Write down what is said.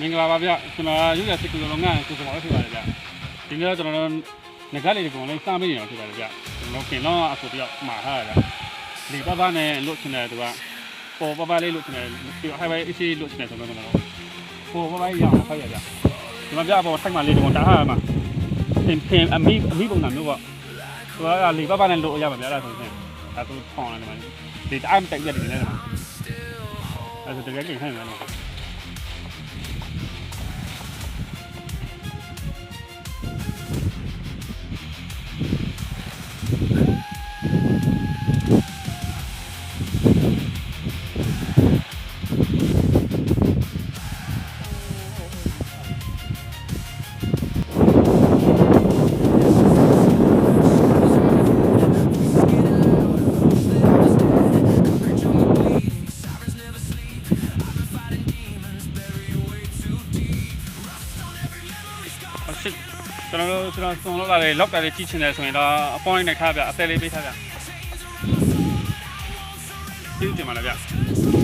မင်္ဂလာပါဗျကျွန်တော်ရုပ်ရစစ်ကူလုံးငန်းကိုစမောဖြစ်ပါတယ်ဗျဒီနေ့ကျွန်တော်ငကလေးတွေကိုလည်းစမေးနေအောင်ဖြစ်ပါတယ်ဗျကျွန်တော်ခင်တော့အဆိုတယောက်မှာထားရတာဒီပပနဲ့လွတ်ချင်တယ်သူကပေါ်ပပလေးလွတ်ချင်တယ်ပြီးဟိုင်ဘိုင်အစီလွတ်ချင်တယ်ဆိုတော့ပေါ်ပပရအောင်ဖတ်ရဗျဒီမှာပြပေါ်ထိုက်မှလေးတော့တားရမှာဖင်အမိပုံစံမျိုးပေါ့သူကလေပပနဲ့လွတ်ရပါဗျအဲ့ဒါဆိုရင်အဲသူဖောင်းလာတယ်မှာဒီတိုင်းတိုက်ရတယ်လည်းမှာအဲဆိုတကယ်ကြီးဟဲ့မယ်နော် ကျွန်တော်ဆုံးလောက်လာတယ်လောက်တယ်ကြီးချင်တယ်ဆိုရင်တော့အပေါင်းနဲ့ခါပြအသေးလေးပေးထားပြကြည့်ကြမှာလားဗျ